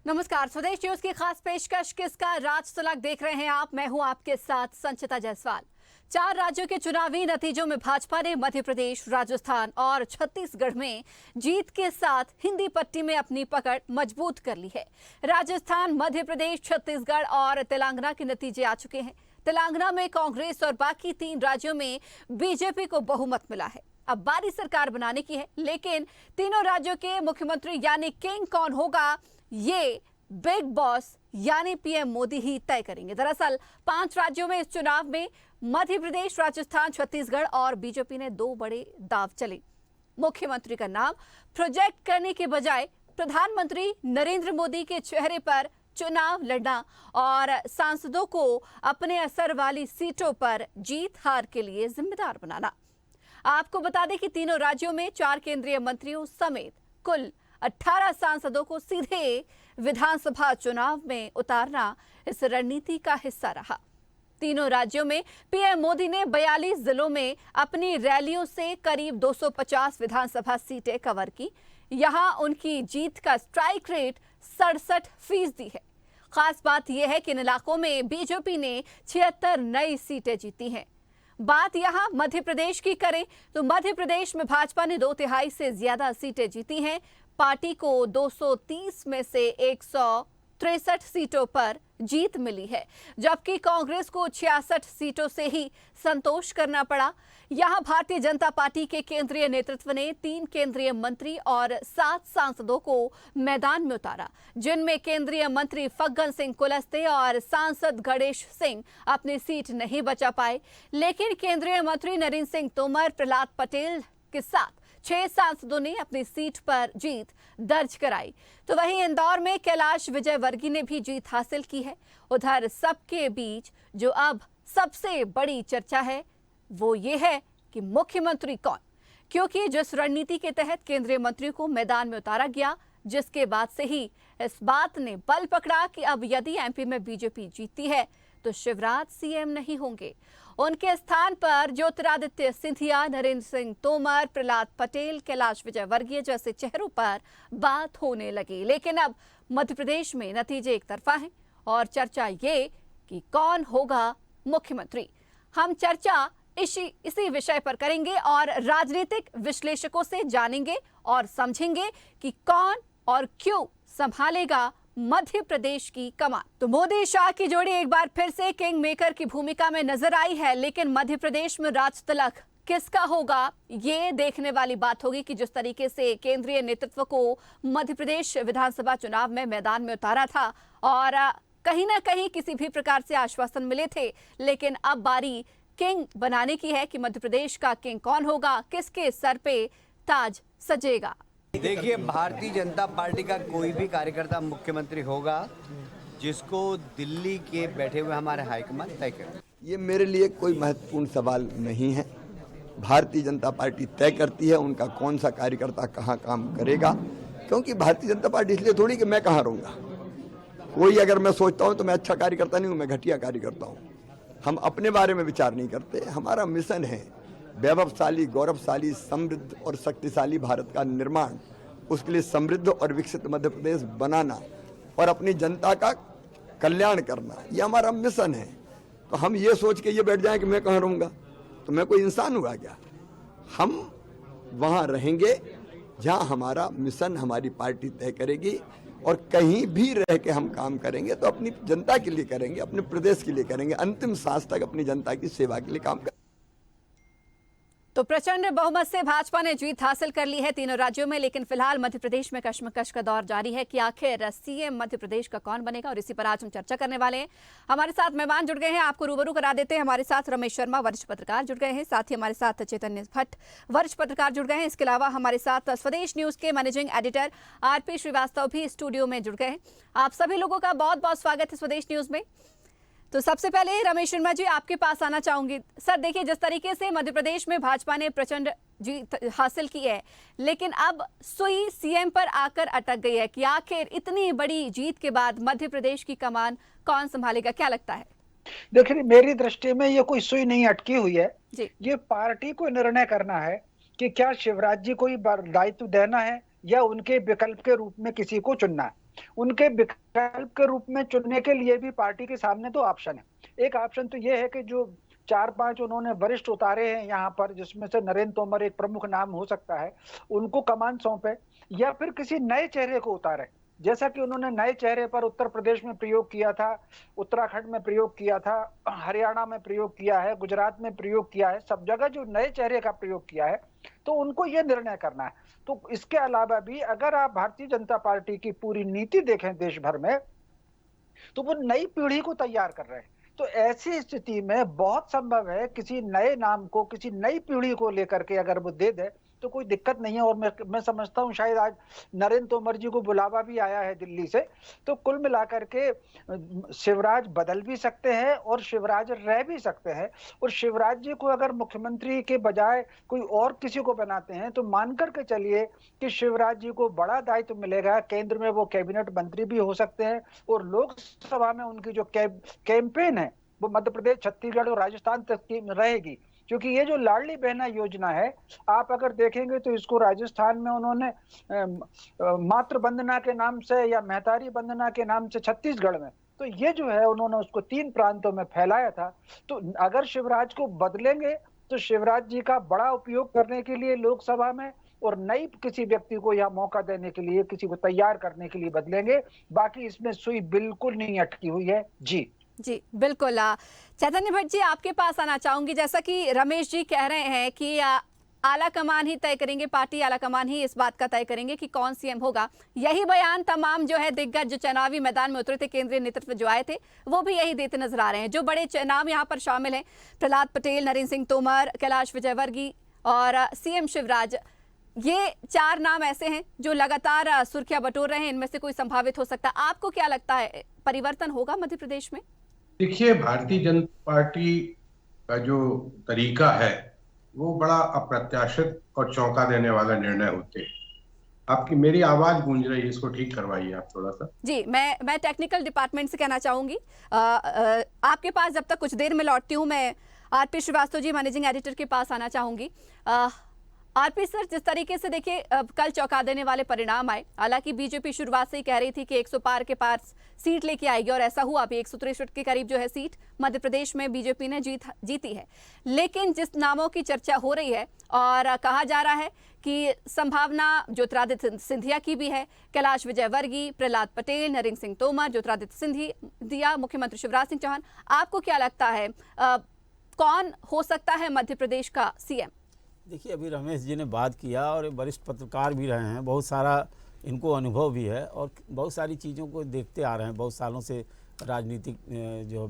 नमस्कार, स्वदेश न्यूज की खास पेशकश किसका राज तलक देख रहे हैं आप। मैं हूं आपके साथ संचिता जायसवाल। 4 राज्यों के चुनावी नतीजों में भाजपा ने मध्य प्रदेश, राजस्थान और छत्तीसगढ़ में जीत के साथ हिंदी पट्टी में अपनी पकड़ मजबूत कर ली है। राजस्थान, मध्य प्रदेश, छत्तीसगढ़ और तेलंगाना के नतीजे आ चुके हैं। तेलंगाना में कांग्रेस और बाकी 3 राज्यों में बीजेपी को बहुमत मिला है। अब बारी सरकार बनाने की है, लेकिन तीनों राज्यों के मुख्यमंत्री यानी किंग कौन होगा, ये बिग बॉस यानी पीएम मोदी ही तय करेंगे। दरअसल 5 राज्यों में इस चुनाव में मध्य प्रदेश, राजस्थान, छत्तीसगढ़ और बीजेपी ने 2 बड़े दांव चले। मुख्यमंत्री का नाम प्रोजेक्ट करने के बजाय प्रधानमंत्री नरेंद्र मोदी के चेहरे पर चुनाव लड़ना और सांसदों को अपने असर वाली सीटों पर जीत हार के लिए जिम्मेदार बनाना। आपको बता दें कि तीनों राज्यों में 4 केंद्रीय मंत्रियों समेत कुल 18 सांसदों को सीधे विधानसभा चुनाव में उतारना इस रणनीति का हिस्सा रहा। तीनों राज्यों में पीएम मोदी ने 42 जिलों में अपनी रैलियों से करीब 250 विधानसभा सीटें कवर की। यहां उनकी जीत का स्ट्राइक रेट 67% है। खास बात यह है कि इन इलाकों में बीजेपी ने 76 नई सीटें जीती हैं। बात यहां मध्य प्रदेश की करें तो मध्य प्रदेश में भाजपा ने 2/3 से ज्यादा सीटें जीती हैं। पार्टी को 230 में से 163 सीटों पर जीत मिली है, जबकि कांग्रेस को 66 सीटों से ही संतोष करना पड़ा। यहां भारतीय जनता पार्टी के केंद्रीय नेतृत्व ने 3 केंद्रीय मंत्री और 7 सांसदों को मैदान में उतारा, जिनमें केंद्रीय मंत्री फग्गन सिंह कुलस्ते और सांसद गणेश सिंह अपनी सीट नहीं बचा पाए। लेकिन केंद्रीय मंत्री नरेंद्र सिंह तोमर, प्रहलाद पटेल के साथ 6 सांसदों ने अपनी सीट पर जीत दर्ज कराई। तो वहीं इंदौर में कैलाश विजयवर्गीय ने भी जीत हासिल की है। उधर सबके बीच जो अब सबसे बड़ी चर्चा है वो ये है कि मुख्यमंत्री कौन, क्योंकि जिस रणनीति के तहत केंद्रीय मंत्री को मैदान में उतारा गया, जिसके बाद से ही इस बात ने बल पकड़ा कि अब यदि एमपी में बीजेपी जीतती है तो शिवराज सीएम नहीं होंगे। उनके स्थान पर ज्योतिरादित्य सिंधिया, नरेंद्र सिंह तोमर, प्रहलाद पटेल, कैलाश विजयवर्गीय जैसे चेहरों पर बात होने लगी। लेकिन अब मध्य प्रदेश में नतीजे एक तरफा हैं और चर्चा ये कि कौन होगा मुख्यमंत्री। हम चर्चा इसी विषय पर करेंगे और राजनीतिक विश्लेषकों से जानेंगे और समझेंगे कि कौन और क्यों संभालेगा मध्य प्रदेश की कमान। तो मोदी शाह की जोड़ी एक बार फिर से किंग मेकर की भूमिका में नजर आई है, लेकिन मध्य प्रदेश में राज तलक किसका होगा, ये देखने वाली बात होगी कि जिस तरीके से केंद्रीय नेतृत्व को मध्य प्रदेश विधानसभा चुनाव में मैदान में उतारा था और कहीं ना कहीं किसी भी प्रकार से आश्वासन मिले थे, लेकिन अब बारी किंग बनाने की है कि मध्य प्रदेश का किंग कौन होगा, किसके सर पे ताज सजेगा। देखिए, भारतीय जनता पार्टी का कोई भी कार्यकर्ता मुख्यमंत्री होगा जिसको दिल्ली के बैठे हुए हमारे हाईकमान तय करें। ये मेरे लिए कोई महत्वपूर्ण सवाल नहीं है। भारतीय जनता पार्टी तय करती है उनका कौन सा कार्यकर्ता कहाँ काम करेगा, क्योंकि भारतीय जनता पार्टी इसलिए थोड़ी कि मैं कहाँ रहूँगा। कोई अगर मैं सोचता हूँ तो मैं अच्छा कार्यकर्ता नहीं हूँ, मैं घटिया कार्यकर्ता हूँ। हम अपने बारे में विचार नहीं करते। हमारा मिशन है वैभवशाली, गौरवशाली, समृद्ध और शक्तिशाली भारत का निर्माण, उसके लिए समृद्ध और विकसित मध्य प्रदेश बनाना और अपनी जनता का कल्याण करना, ये हमारा मिशन है। तो हम ये सोच के ये बैठ जाएं कि मैं कहाँ रहूँगा, तो मैं कोई इंसान हुआ क्या? हम वहाँ रहेंगे जहाँ हमारा मिशन हमारी पार्टी तय करेगी और कहीं भी रह के हम काम करेंगे तो अपनी जनता के लिए करेंगे, अपने प्रदेश के लिए करेंगे, अंतिम सांस तक अपनी जनता की सेवा के लिए काम करेंगे। तो प्रचंड बहुमत से भाजपा ने जीत हासिल कर ली है तीनों राज्यों में, लेकिन फिलहाल मध्य प्रदेश में कश्मकश का दौर जारी है कि आखिर सीएम मध्य प्रदेश का कौन बनेगा, और इसी पर आज हम चर्चा करने वाले हैं। हमारे साथ मेहमान जुड़ गए हैं, आपको रूबरू करा देते हैं। हमारे साथ रमेश शर्मा, वरिष्ठ पत्रकार, जुड़ गए हैं। साथ ही हमारे साथ चैतन्य भट्ट, वरिष्ठ पत्रकार, जुड़ गए हैं। इसके अलावा हमारे साथ स्वदेश न्यूज के मैनेजिंग एडिटर आरपी श्रीवास्तव भी स्टूडियो में जुड़ गए हैं। आप सभी लोगों का बहुत बहुत स्वागत है स्वदेश न्यूज में। तो सबसे पहले रमेश शर्मा जी, आपके पास आना चाहूंगी। सर, देखिए, जिस तरीके से मध्य प्रदेश में भाजपा ने प्रचंड जीत हासिल की है, लेकिन अब सुई सीएम पर आकर अटक गई है कि आखिर इतनी बड़ी जीत के बाद मध्य प्रदेश की कमान कौन संभालेगा, क्या लगता है? देखिए, मेरी दृष्टि में ये कोई सुई नहीं अटकी हुई है जी। ये पार्टी को निर्णय करना है कि क्या शिवराज जी को दायित्व देना है या उनके विकल्प के रूप में किसी को चुनना है। उनके विकल्प के रूप में चुनने के लिए भी पार्टी के सामने दो ऑप्शन है। एक ऑप्शन तो ये है कि जो 4-5 उन्होंने वरिष्ठ उतारे हैं यहाँ पर, जिसमें से नरेंद्र तोमर एक प्रमुख नाम हो सकता है, उनको कमान सौंपे, या फिर किसी नए चेहरे को उतारे, जैसा कि उन्होंने नए चेहरे पर उत्तर प्रदेश में प्रयोग किया था, उत्तराखंड में प्रयोग किया था, हरियाणा में प्रयोग किया है, गुजरात में प्रयोग किया है, सब जगह जो नए चेहरे का प्रयोग किया है, तो उनको यह निर्णय करना है। तो इसके अलावा भी अगर आप भारतीय जनता पार्टी की पूरी नीति देखें देश भर में, तो वो नई पीढ़ी को तैयार कर रहे हैं। तो ऐसी स्थिति में बहुत संभव है किसी नए नाम को, किसी नई पीढ़ी को लेकर के अगर वो दे दे तो कोई दिक्कत नहीं है। और मैं समझता हूं शायद आज नरेंद्र तोमर जी को बुलावा भी आया है दिल्ली से। तो कुल मिलाकर के शिवराज बदल भी सकते हैं और शिवराज रह भी सकते हैं। और शिवराज जी को अगर मुख्यमंत्री के बजाय कोई और किसी को बनाते हैं तो मान करके चलिए कि शिवराज जी को बड़ा दायित्व मिलेगा। केंद्र में वो कैबिनेट मंत्री भी हो सकते हैं और लोकसभा में उनकी जो कैंपेन है वो मध्य प्रदेश, छत्तीसगढ़ और राजस्थान तक की रहेगी। क्योंकि ये जो लाडली बहना योजना है, आप अगर देखेंगे तो इसको राजस्थान में उन्होंने मातृ वंदना के नाम से या महतारी वंदना के नाम से छत्तीसगढ़ में, तो ये जो है उन्होंने उसको 3 प्रांतों में फैलाया था। तो अगर शिवराज को बदलेंगे तो शिवराज जी का बड़ा उपयोग करने के लिए लोकसभा में और नई किसी व्यक्ति को यह मौका देने के लिए, किसी को तैयार करने के लिए बदलेंगे। बाकी इसमें सुई बिल्कुल नहीं अटकी हुई है। जी बिल्कुल। चैतन्य भट्ट जी, आपके पास आना चाहूंगी। जैसा कि रमेश जी कह रहे हैं कि आला कमान ही तय करेंगे, पार्टी आला कमान ही इस बात का तय करेंगे कि कौन सीएम होगा। यही बयान तमाम जो है दिग्गज जो चुनावी मैदान में उतरे थे, केंद्रीय नेतृत्व जो आए थे, वो भी यही देते नजर आ रहे हैं। जो बड़े नाम यहाँ पर शामिल हैं, प्रहलाद पटेल, नरेंद्र सिंह तोमर, कैलाश विजयवर्गीय और सीएम शिवराज, ये 4 नाम ऐसे हैं जो लगातार सुर्खियां बटोर रहे हैं। इनमें से कोई संभावित हो सकता है। आपको क्या लगता है, परिवर्तन होगा मध्य प्रदेश में? देखिए, भारतीय जनता पार्टी का जो तरीका है वो बड़ा अप्रत्याशित और चौंका देने वाला निर्णय होते हैं। आपकी मेरी आवाज गूंज रही है, इसको ठीक करवाइए आप थोड़ा सा। जी, मैं टेक्निकल डिपार्टमेंट से कहना चाहूंगी। आपके पास जब तक कुछ देर में लौटती हूँ, मैं RP Srivastava ji, managing editor के पास आना चाहूंगी। आरपी सर, जिस तरीके से देखिए कल चौंका देने वाले परिणाम आए, हालांकि बीजेपी शुरुआत से ही कह रही थी कि 100 पार के पार सीट लेके आएगी और ऐसा हुआ भी। 163 के करीब जो है सीट मध्य प्रदेश में बीजेपी ने जीती है। लेकिन जिस नामों की चर्चा हो रही है और कहा जा रहा है कि संभावना ज्योतिरादित्य सिंधिया की भी है, कैलाश विजयवर्गीय, प्रहलाद पटेल, नरेंद्र सिंह तोमर, ज्योतिरादित्य सिंधिया, मुख्यमंत्री शिवराज सिंह चौहान, आपको क्या लगता है कौन हो सकता है मध्य प्रदेश का सीएम? देखिए, अभी रमेश जी ने बात किया और वरिष्ठ पत्रकार भी रहे हैं, बहुत सारा इनको अनुभव भी है और बहुत सारी चीज़ों को देखते आ रहे हैं, बहुत सालों से राजनीतिक जो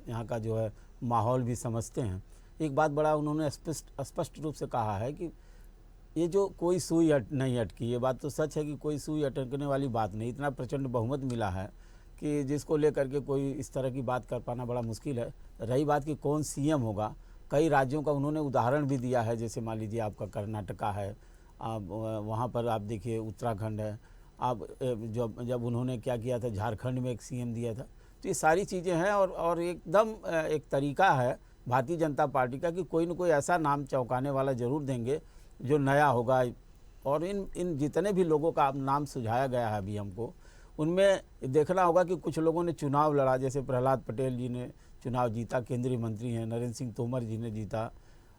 यहाँ का जो है माहौल भी समझते हैं। एक बात बड़ा उन्होंने स्पष्ट रूप से कहा है कि ये जो कोई सुई नहीं अटकी, ये बात तो सच है कि कोई सुई अटकने वाली बात नहीं। इतना प्रचंड बहुमत मिला है कि जिसको लेकर के कोई इस तरह की बात कर पाना बड़ा मुश्किल है। रही बात कि कौन सीएम होगा, कई राज्यों का उन्होंने उदाहरण भी दिया है, जैसे मान लीजिए आपका कर्नाटका है, आप वहाँ पर आप देखिए उत्तराखंड है, आप जब उन्होंने क्या किया था, झारखंड में एक सीएम दिया था। तो ये सारी चीज़ें हैं और एकदम एक तरीका है भारतीय जनता पार्टी का कि कोई न कोई ऐसा नाम चौंकाने वाला ज़रूर देंगे जो नया होगा। और इन जितने भी लोगों का नाम सुझाया गया है अभी हमको, उनमें देखना होगा कि कुछ लोगों ने चुनाव लड़ा, जैसे प्रहलाद पटेल जी ने चुनाव जीता, केंद्रीय मंत्री हैं, नरेंद्र सिंह तोमर जी ने जीता,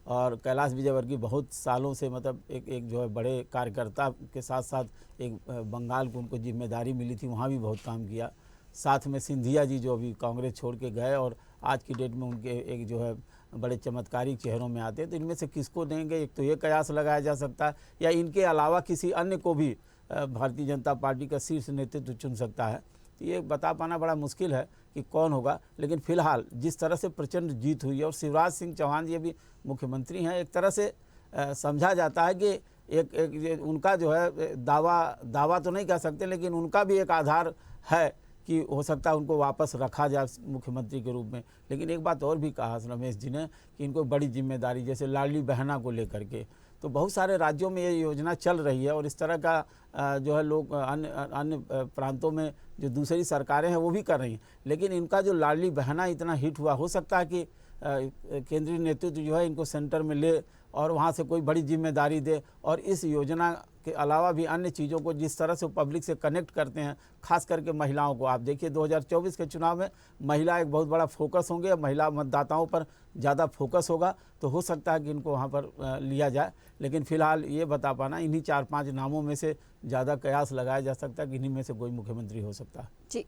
और कैलाश विजयवर्गीय बहुत सालों से मतलब एक जो है बड़े कार्यकर्ता के साथ साथ एक बंगाल को उनको जिम्मेदारी मिली थी, वहाँ भी बहुत काम किया। साथ में सिंधिया जी जो अभी कांग्रेस छोड़ के गए और आज की डेट में उनके एक जो है बड़े चमत्कारिक चेहरों में आते हैं। तो इनमें से किसको देंगे, एक तो ये कयास लगाया जा सकता है, या इनके अलावा किसी अन्य को भी भारतीय जनता पार्टी का शीर्ष नेतृत्व चुन सकता है। तो ये बता पाना बड़ा मुश्किल है कि कौन होगा। लेकिन फिलहाल जिस तरह से प्रचंड जीत हुई है और शिवराज सिंह चौहान जी अभी मुख्यमंत्री हैं, एक तरह से समझा जाता है कि एक उनका जो है दावा तो नहीं कह सकते, लेकिन उनका भी एक आधार है कि हो सकता है उनको वापस रखा जाए मुख्यमंत्री के रूप में। लेकिन एक बात और भी कहा रमेश जी ने कि इनको बड़ी जिम्मेदारी, जैसे लाडली बहना को लेकर के, तो बहुत सारे राज्यों में ये योजना चल रही है और इस तरह का जो है लोग अन्य प्रांतों में जो दूसरी सरकारें हैं वो भी कर रही हैं। लेकिन इनका जो लाडली बहना इतना हिट हुआ, हो सकता है कि केंद्रीय नेतृत्व जो है इनको सेंटर में ले और वहाँ से कोई बड़ी जिम्मेदारी दे। और इस योजना के अलावा भी अन्य चीज़ों को जिस तरह से पब्लिक से कनेक्ट करते हैं, खास करके महिलाओं को, आप देखिए 2024 के चुनाव में महिला एक बहुत बड़ा फोकस होंगे, महिला मतदाताओं पर ज़्यादा फोकस होगा, तो हो सकता है कि इनको वहाँ पर लिया जाए। लेकिन फिलहाल ये बता पाना, इन्हीं 4-5 नामों में से ज़्यादा कयास लगाया जा सकता है कि इन्हीं में से कोई मुख्यमंत्री हो सकता है। जी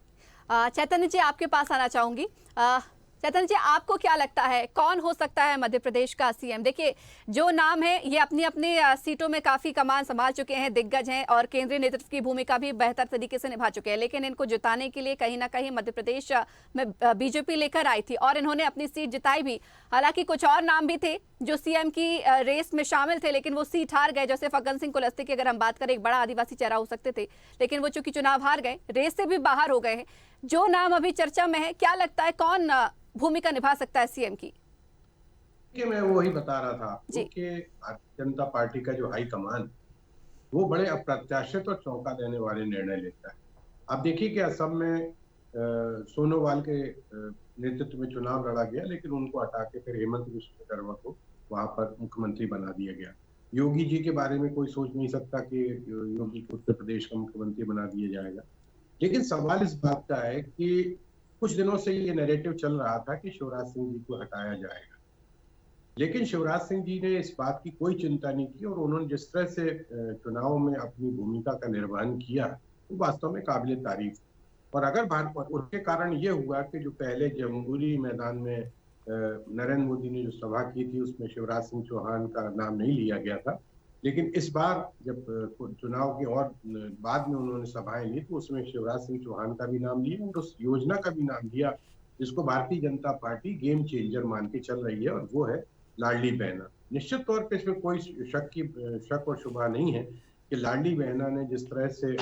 चैतन्य जी, आपके पास आना चाहूंगी। चैतन्य जी, आपको क्या लगता है कौन हो सकता है मध्य प्रदेश का सीएम? देखिए, जो नाम है ये अपनी अपनी सीटों में काफी कमान संभाल चुके हैं, दिग्गज हैं और केंद्रीय नेतृत्व की भूमिका भी बेहतर तरीके से निभा चुके हैं, लेकिन इनको जिताने के लिए कहीं ना कहीं मध्य प्रदेश में बीजेपी लेकर आई थी और इन्होंने अपनी सीट जिताई भी। हालांकि कुछ और नाम भी थे जो सीएम की रेस में शामिल थे, लेकिन वो सीट हार गए। जैसे फग्गन सिंह कुलस्ते की अगर हम बात करें, एक बड़ा आदिवासी चेहरा हो सकते थे, लेकिन वो चूंकि चुनाव हार गए, रेस से भी बाहर हो गए हैं। जो नाम अभी चर्चा में है, क्या लगता है कौन भूमिका निभा सकता है सीएम की? कि मैं वही बता रहा था कि भारतीय जनता पार्टी का जो हाईकमान वो बड़े अप्रत्याशित और चौंका देने वाले निर्णय लेता है। आप देखिए कि असम में सोनोवाल के नेतृत्व में चुनाव लड़ा गया, लेकिन उनको हटा के फिर हेमंत बिश्व शर्मा को वहां पर मुख्यमंत्री बना दिया गया। योगी जी के बारे में कोई सोच नहीं सकता कि योगी को उत्तर प्रदेश का मुख्यमंत्री बना दिया जाएगा। लेकिन सवाल इस बात का है कि कुछ दिनों से ये नैरेटिव चल रहा था कि शिवराज सिंह जी को हटाया जाएगा, लेकिन शिवराज सिंह जी ने इस बात की कोई चिंता नहीं की और उन्होंने जिस तरह से चुनाव में अपनी भूमिका का निर्वहन किया वो वास्तव में काबिले तारीफ। और अगर उसके कारण ये हुआ कि जो पहले जम्बूरी मैदान में नरेंद्र मोदी ने जो सभा की थी उसमें शिवराज सिंह चौहान का नाम नहीं लिया गया था, लेकिन इस बार जब चुनाव के और बाद में उन्होंने सभाएं ली तो उसमें शिवराज सिंह चौहान का भी नाम लिया और उस योजना का भी नाम लिया जिसको Bharatiya Janata party game changer मान के चल रही है, और वो है लाडली बहना। निश्चित तौर पे इसमें कोई शक और शुबा नहीं है कि लाडली बहना ने जिस तरह से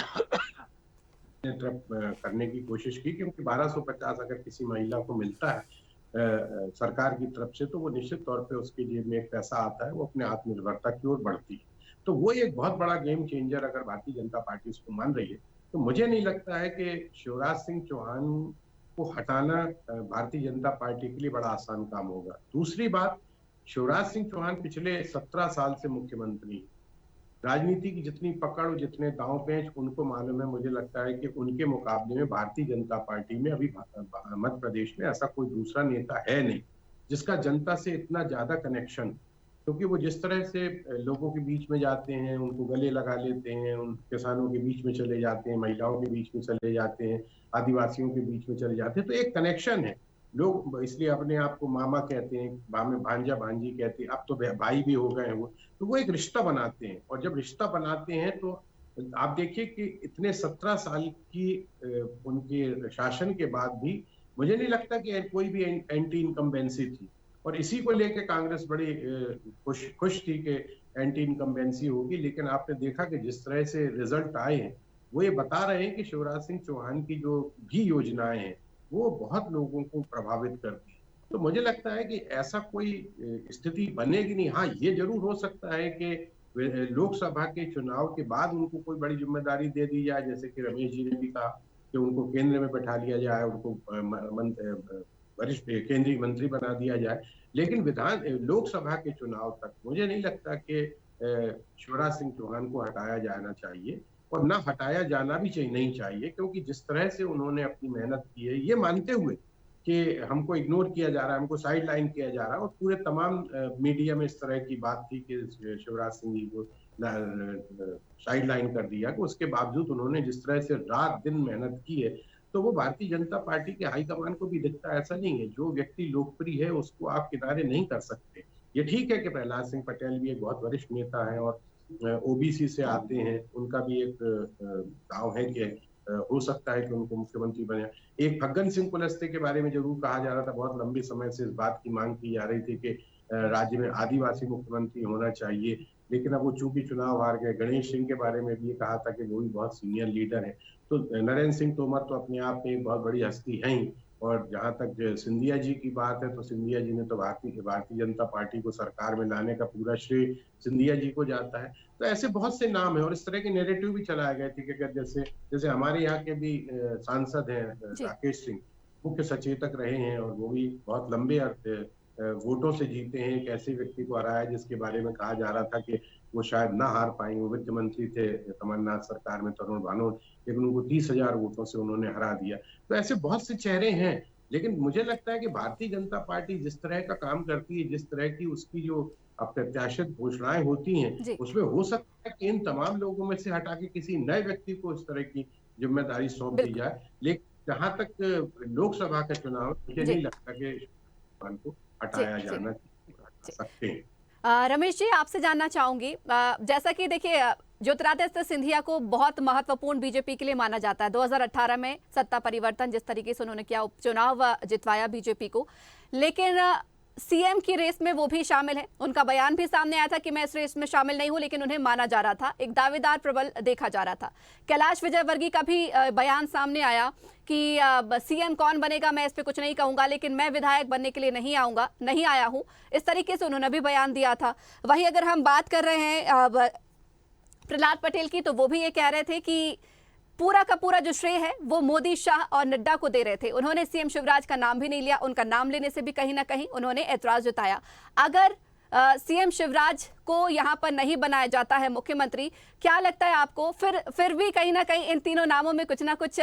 करने की कोशिश की, क्योंकि 1250 अगर किसी महिला को मिलता है सरकार की तरफ से, तो वो निश्चित तौर पे उसके जेब में एक पैसा आता है, वो अपने आत्मनिर्भरता की ओर बढ़ती है। तो वो एक बहुत बड़ा गेम चेंजर अगर भारतीय जनता पार्टी इसको मान रही है, तो मुझे नहीं लगता है कि शिवराज सिंह चौहान को हटाना भारतीय जनता पार्टी के लिए बड़ा आसान काम होगा। दूसरी बात, शिवराज सिंह चौहान पिछले 17 साल से मुख्यमंत्री, राजनीति की जितनी पकड़ और जितने दांव पेंच उनको मालूम है, मुझे लगता है कि उनके मुकाबले में भारतीय जनता पार्टी में अभी मध्य प्रदेश में ऐसा कोई दूसरा नेता है नहीं जिसका जनता से इतना ज्यादा कनेक्शन, क्योंकि वो जिस तरह से लोगों के बीच में जाते हैं, उनको गले लगा लेते हैं, उन किसानों के बीच में चले जाते हैं, महिलाओं के बीच में चले जाते हैं, आदिवासियों के बीच में चले जाते हैं, तो एक कनेक्शन है। लोग इसलिए अपने आप को मामा कहते हैं, भांजा भांजी कहते हैं, अब तो भाई भी हो गए हैं वो, तो वो एक रिश्ता बनाते हैं। और जब रिश्ता बनाते हैं तो आप देखिए कि इतने 17 साल की उनके शासन के बाद भी मुझे नहीं लगता कि कोई भी एंटी इनकम्बेंसी थी, और इसी को लेकर कांग्रेस बड़ी खुश थी कि एंटी इनकम्बेंसी होगी। लेकिन आपने देखा कि जिस तरह से रिजल्ट आए हैं वो ये बता रहे हैं कि शिवराज सिंह चौहान की जो भी योजनाएं हैं वो बहुत लोगों को प्रभावित करती है। तो मुझे लगता है कि ऐसा कोई स्थिति बनेगी नहीं। हाँ, ये जरूर हो सकता है कि लोकसभा के चुनाव के बाद उनको कोई बड़ी जिम्मेदारी दे दी जाए, जैसे कि रमेश जी ने भी कहा कि उनको केंद्र में बैठा लिया जाए, उनको वरिष्ठ केंद्रीय मंत्री बना दिया जाए। लेकिन लोकसभा के चुनाव तक मुझे नहीं लगता कि शिवराज सिंह चौहान को हटाया जाना चाहिए, और ना हटाया जाना भी नहीं चाहिए, क्योंकि जिस तरह से उन्होंने अपनी मेहनत की है, ये मानते हुए कि हमको इग्नोर किया जा रहा है, हमको साइड लाइन किया जा रहा है, और पूरे तमाम मीडिया में इस तरह की बात थी कि शिवराज सिंह जी को साइड लाइन कर दिया, कि उसके बावजूद उन्होंने जिस तरह से रात दिन मेहनत की है, तो वो भारतीय जनता पार्टी के हाईकमान को भी दिखता। ऐसा नहीं है, जो व्यक्ति लोकप्रिय है उसको आप किनारे नहीं कर सकते। ये ठीक है कि प्रहलाद सिंह पटेल भी एक बहुत वरिष्ठ नेता है और ओबीसी से आते हैं, उनका भी एक दाव है कि हो सकता है कि उनको मुख्यमंत्री बने। एक फग्गन सिंह कुलस्ते के बारे में जरूर कहा जा रहा था, बहुत लंबे समय से इस बात की मांग की जा रही थी कि राज्य में आदिवासी मुख्यमंत्री होना चाहिए, लेकिन अब वो चूंकि चुनाव हार गए। गणेश सिंह के बारे में भी ये कहा था कि वो भी बहुत सीनियर लीडर है। तो नरेंद्र सिंह तोमर तो अपने आप में एक बहुत बड़ी हस्ती है ही, और जहां तक सिंधिया जी की बात है तो सिंधिया जी ने तो भारतीय जनता पार्टी को सरकार में लाने का पूरा श्रेय सिंधिया जी को जाता है। तो ऐसे बहुत से नाम है, और इस तरह के नैरेटिव भी चलाए गए थे कि जैसे हमारे यहाँ के भी सांसद हैं राकेश सिंह, मुख्य सचेतक रहे हैं, और वो भी बहुत लंबे वोटों से जीते हैं, एक ऐसे व्यक्ति को हराया जिसके बारे में कहा जा रहा था कि वो शायद ना हार पाएंगे। वो वित्त मंत्री थे कमलनाथ सरकार में, तरुण भानोट, लेकिन उनको 30,000 वोटों से उन्होंने हरा दिया। तो ऐसे बहुत से चेहरे हैं, लेकिन मुझे लगता है कि भारतीय जनता पार्टी जिस तरह का काम करती है, जिस तरह की उसकी जो अप्रत्याशित घोषणाएं होती हैं, उसमें हो सकता है कि इन तमाम लोगों में से हटा के किसी नए व्यक्ति को इस तरह की जिम्मेदारी सौंप दी जाए। लेकिन जहां तक लोकसभा का चुनाव, मुझे नहीं लगता कि को हटाया जाना सकते हैं। रमेश जी, आपसे जानना चाहूंगी, जैसा कि देखिए ज्योतिरादित्य सिंधिया को बहुत महत्वपूर्ण बीजेपी के लिए माना जाता है। 2018 में सत्ता परिवर्तन जिस तरीके से उन्होंने किया, उपचुनाव जितवाया बीजेपी को, लेकिन सीएम की रेस में वो भी शामिल है। उनका बयान भी सामने आया था कि मैं इस रेस में शामिल नहीं हूं, लेकिन उन्हें माना जा रहा था, एक दावेदार प्रबल देखा जा रहा था। कैलाश विजयवर्गीय का भी बयान सामने आया कि सीएम कौन बनेगा मैं इस पे कुछ नहीं कहूंगा, लेकिन मैं विधायक बनने के लिए नहीं आया हूं, इस तरीके से उन्होंने भी बयान दिया था। वहीं अगर हम बात कर रहे हैं प्रहलाद पटेल की, तो वो भी ये कह रहे थे कि पूरा का पूरा जो श्रेय है वो मोदी, शाह और नड्डा को दे रहे थे। उन्होंने सीएम शिवराज का नाम भी नहीं लिया, उनका नाम लेने से भी कहीं ना कहीं उन्होंने ऐतराज जताया। अगर सीएम शिवराज को यहां पर नहीं बनाया जाता है मुख्यमंत्री, क्या लगता है आपको फिर भी कहीं ना कहीं इन तीनों नामों में कुछ ना कुछ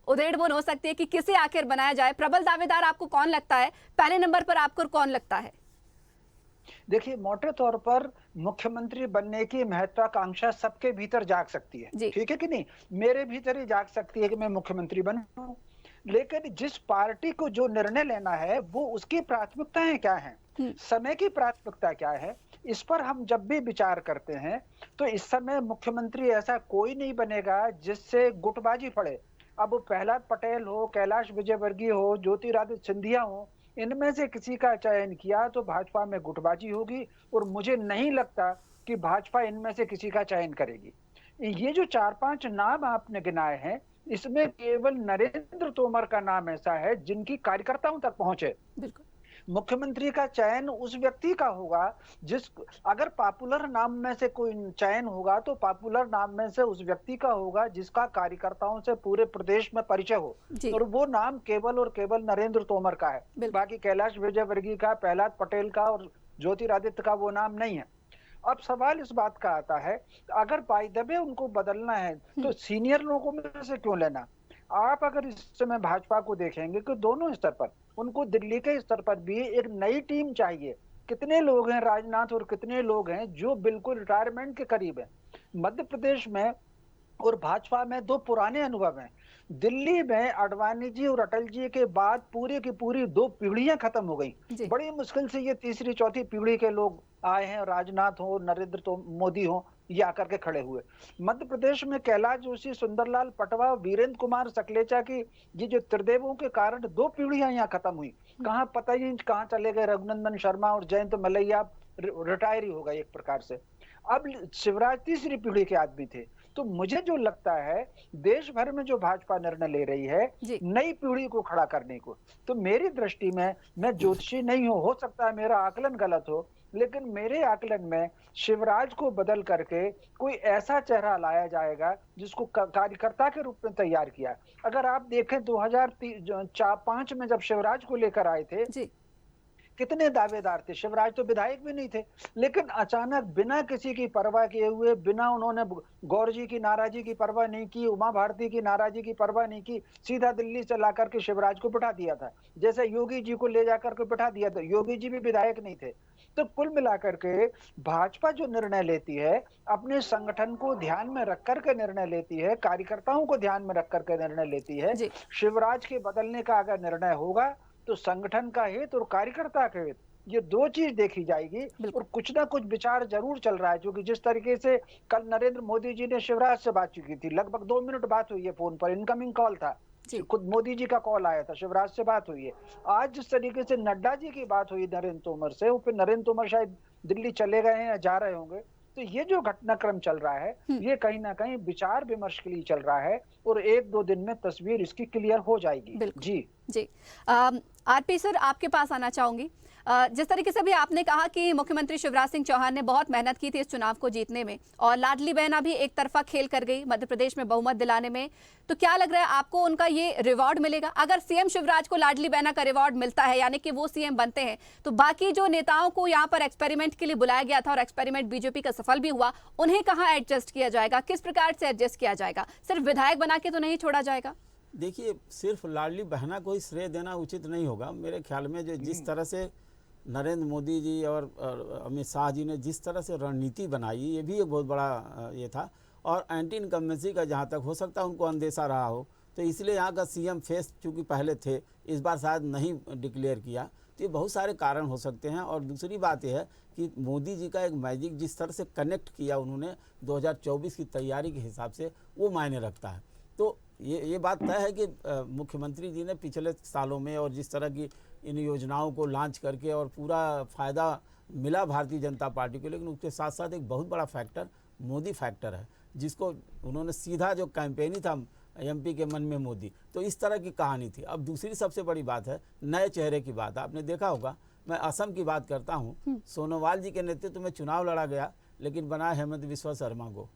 उधेड़-बुन हो सकती है कि किसे आखिर बनाया जाए? प्रबल दावेदार आपको कौन लगता है? पहले नंबर पर आपको कौन लगता है? देखिए, मोटे तौर पर मुख्यमंत्री बनने की महत्वाकांक्षा सबके भीतर जाग सकती है, ठीक है कि नहीं? मेरे भीतर ही जाग सकती है कि मैं मुख्यमंत्री बनूं, लेकिन जिस पार्टी को जो निर्णय लेना है वो उसकी प्राथमिकताएं क्या हैं, समय की प्राथमिकता क्या है, इस पर हम जब भी विचार करते हैं तो इस समय मुख्यमंत्री ऐसा कोई नहीं बनेगा जिससे गुटबाजी पड़े। अब वो प्रहलाद पटेल हो, कैलाश विजयवर्गीय हो, ज्योतिरादित्य सिंधिया हो, इनमें से किसी का चयन किया तो भाजपा में गुटबाजी होगी, और मुझे नहीं लगता कि भाजपा इनमें से किसी का चयन करेगी। ये जो 4-5 नाम आपने गिनाए हैं, इसमें केवल नरेंद्र तोमर का नाम ऐसा है जिनकी कार्यकर्ताओं तक पहुंचे। बिल्कुल। मुख्यमंत्री का चयन उस व्यक्ति का होगा जिस, अगर पॉपुलर नाम में से कोई चयन होगा तो पॉपुलर नाम में से उस व्यक्ति का होगा जिसका कार्यकर्ताओं से पूरे प्रदेश में परिचय हो, और वो नाम केवल और केवल नरेंद्र तोमर का है। बाकी कैलाश विजयवर्गीय का, प्रहलाद पटेल का और ज्योतिरादित्य का वो नाम नहीं है। अब सवाल इस बात का आता है, अगर बाय द वे उनको बदलना है तो सीनियर लोगों में से क्यों लेना? आप अगर इस समय भाजपा को देखेंगे कि दोनों स्तर पर, उनको दिल्ली के स्तर पर भी एक नई टीम चाहिए। कितने लोग हैं राजनाथ और कितने लोग हैं जो बिल्कुल रिटायरमेंट के करीब हैं। मध्य प्रदेश में और भाजपा में दो पुराने अनुभव हैं। दिल्ली में अडवाणी जी और अटल जी के बाद पूरी की पूरी 2 पीढ़ियां खत्म हो गई। बड़ी मुश्किल से ये तीसरी चौथी पीढ़ी के लोग आए हैं, राजनाथ हो, नरेंद्र मोदी हो, ये आकर के खड़े हुए। मध्य प्रदेश में कैलाश जोशी, सुंदरलाल पटवा, वीरेंद्र कुमार सकलेचा की ये जो त्रिदेवों के कारण 2 पीढ़ियां यहाँ खत्म हुई। कहाँ पता ही कहाँ चले गए रघुनंदन शर्मा और जयंत मलैया, रिटायर ही हो गए एक प्रकार से। अब शिवराज तीसरी पीढ़ी के आदमी थे। तो मुझे जो लगता है, देश भर में जो भाजपा निर्णय ले रही है नई पीढ़ी को खड़ा करने को, तो मेरी दृष्टि में, मैं ज्योतिषी नहीं हूं, हो सकता है मेरा आकलन गलत हो, लेकिन मेरे आकलन में शिवराज को बदल करके कोई ऐसा चेहरा लाया जाएगा जिसको कार्यकर्ता के रूप में तैयार किया। अगर आप देखें 2005 में जब शिवराज को लेकर आए थे, कितने दावेदार थे। शिवराज तो विधायक भी नहीं थे, लेकिन अचानक बिना किसी की परवाह किए हुए, बिना उन्होंने गौर जी की नाराजगी की परवाह नहीं की, उमा भारती की नाराजगी की परवाह नहीं की, सीधा दिल्ली से ला करके शिवराज को बिठा दिया था। जैसे योगी जी को ले जाकर के बिठा दिया था, योगी जी भी विधायक नहीं थे। तो कुल मिलाकर के भाजपा जो निर्णय लेती है, अपने संगठन को ध्यान में रख करके निर्णय लेती है, कार्यकर्ताओं को ध्यान में रख करके निर्णय लेती है। शिवराज के बदलने का अगर निर्णय होगा तो संगठन का हित और कार्यकर्ता का हित, ये 2 चीज देखी जाएगी। और कुछ ना कुछ विचार जरूर चल रहा है, क्योंकि जिस तरीके से कल नरेंद्र मोदी जी ने शिवराज से बातचीत की थी, लगभग 2 मिनट बात हुई है, फोन पर इनकमिंग कॉल था, खुद मोदी जी का कॉल आया था, शिवराज से बात हुई है। आज जिस तरीके से नड्डा जी की बात हुई नरेंद्र तोमर से, फिर नरेंद्र तोमर शायद दिल्ली चले गए हैं या जा रहे होंगे। तो ये जो घटनाक्रम चल रहा है, ये कहीं ना कहीं विचार विमर्श के लिए चल रहा है, और 1-2 दिन में तस्वीर इसकी क्लियर हो जाएगी। जी आरपी सर, आपके पास आना चाहूंगी। जिस तरीके से भी आपने कहा कि मुख्यमंत्री शिवराज सिंह चौहान ने बहुत मेहनत की थी इस चुनाव को जीतने में और लाडली बहन अभी एक तरफा खेल कर गई मध्य प्रदेश में बहुमत दिलाने में, तो क्या लग रहा है आपको उनका ये रिवॉर्ड मिलेगा? अगर सीएम शिवराज को लाडली बहना का रिवॉर्ड मिलता है यानी कि वो सीएम बनते हैं, तो बाकी जो नेताओं को यहाँ पर एक्सपेरिमेंट के लिए बुलाया गया था और एक्सपेरिमेंट बीजेपी का सफल भी हुआ, उन्हें कहाँ एडजस्ट किया जाएगा, किस प्रकार से एडजस्ट किया जाएगा? सिर्फ विधायक बना के तो नहीं छोड़ा जाएगा। देखिए, सिर्फ लाडली बहना को ही श्रेय देना उचित नहीं होगा मेरे ख्याल में। जो जिस तरह से नरेंद्र मोदी जी और अमित शाह जी ने जिस तरह से रणनीति बनाई, ये भी एक बहुत बड़ा ये था। और एंटी इनकम्बेंसी का जहाँ तक हो सकता है उनको अंदेशा रहा हो, तो इसलिए यहाँ का सीएम फेस चूँकि पहले थे, इस बार शायद नहीं डिक्लेयर किया, तो ये बहुत सारे कारण हो सकते हैं। और दूसरी बात यह है कि मोदी जी का एक मैजिक जिस तरह से कनेक्ट किया उन्होंने 2024 की तैयारी के हिसाब से, वो मायने रखता है। तो ये बात तय है कि मुख्यमंत्री जी ने पिछले सालों में और जिस तरह की इन योजनाओं को लॉन्च करके और पूरा फ़ायदा मिला भारतीय जनता पार्टी को, लेकिन उसके साथ साथ एक बहुत बड़ा फैक्टर मोदी फैक्टर है, जिसको उन्होंने सीधा जो कैंपेनी था एमपी के मन में मोदी, तो इस तरह की कहानी थी। अब दूसरी सबसे बड़ी बात है नए चेहरे की बात। आपने देखा होगा, मैं असम की बात करता हूँ, सोनोवाल जी के नेतृत्व में चुनाव लड़ा गया, लेकिन बना हेमंत बिस्वा शर्मा को।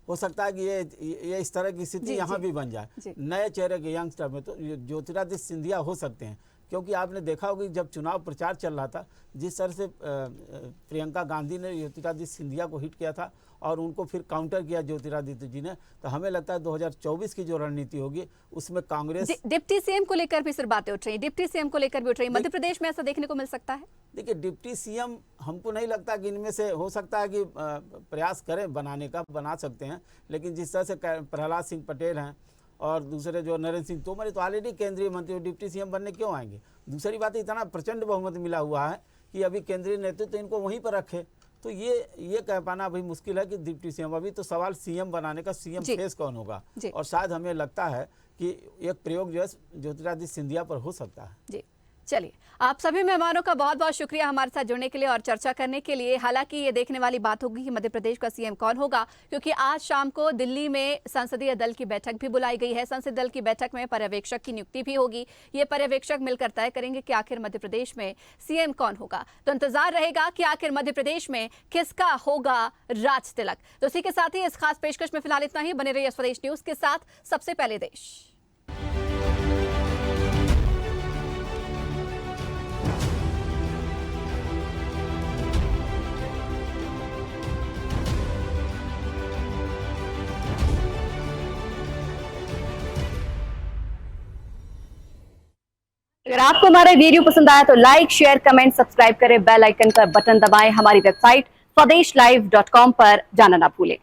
हो सकता है कि ये इस तरह की स्थिति यहाँ भी बन जाए नए चेहरे के यंगस्टर में। तो ज्योतिरादित्य सिंधिया हो सकते हैं, क्योंकि आपने देखा होगा कि जब चुनाव प्रचार चल रहा था, जिस तरह से प्रियंका गांधी ने ज्योतिरादित्य सिंधिया को हिट किया था और उनको फिर काउंटर किया ज्योतिरादित्य जी ने, तो हमें लगता है 2024 की जो रणनीति होगी उसमें कांग्रेस डिप्टी सीएम को लेकर भी सिर्फ बातें उठ रही हैं, डिप्टी सीएम को लेकर भी उठ रही है। मध्य प्रदेश में ऐसा देखने को मिल सकता है? देखिए, डिप्टी सीएम हमको नहीं लगता कि इनमें से हो सकता है कि प्रयास करें बनाने का, बना सकते हैं, लेकिन जिस तरह से प्रहलाद सिंह पटेल हैं और दूसरे जो नरेंद्र सिंह तोमर तो ऑलरेडी केंद्रीय मंत्री, डिप्टी सीएम बनने क्यों आएंगे? दूसरी बात, इतना प्रचंड बहुमत मिला हुआ है कि अभी केंद्रीय नेतृत्व तो इनको वहीं पर रखे, तो ये कह पाना अभी मुश्किल है कि डिप्टी सीएम। अभी तो सवाल सीएम बनाने का, सीएम फेस कौन होगा, और शायद हमें लगता है कि एक प्रयोग जो है ज्योतिरादित्य सिंधिया पर हो सकता है। जी, चलिए, आप सभी मेहमानों का बहुत बहुत शुक्रिया हमारे साथ जुड़ने के लिए और चर्चा करने के लिए। हालांकि ये देखने वाली बात होगी कि मध्य प्रदेश का सीएम कौन होगा, क्योंकि आज शाम को दिल्ली में संसदीय दल की बैठक भी बुलाई गई है। संसदीय दल की बैठक में पर्यवेक्षक की नियुक्ति भी होगी। ये पर्यवेक्षक मिलकर तय करेंगे कि आखिर मध्य प्रदेश में सीएम कौन होगा। तो इंतजार रहेगा कि आखिर मध्य प्रदेश में किसका होगा राज तिलक। तो इसी के साथ ही इस खास पेशकश में फिलहाल इतना ही। बने रहिए स्वदेश न्यूज के साथ, सबसे पहले देश। अगर आपको हमारा वीडियो पसंद आया तो लाइक, शेयर, कमेंट, सब्सक्राइब करें, बेल आइकन का बटन दबाएं। हमारी वेबसाइट स्वदेशलाइव.com पर जाना ना भूलें।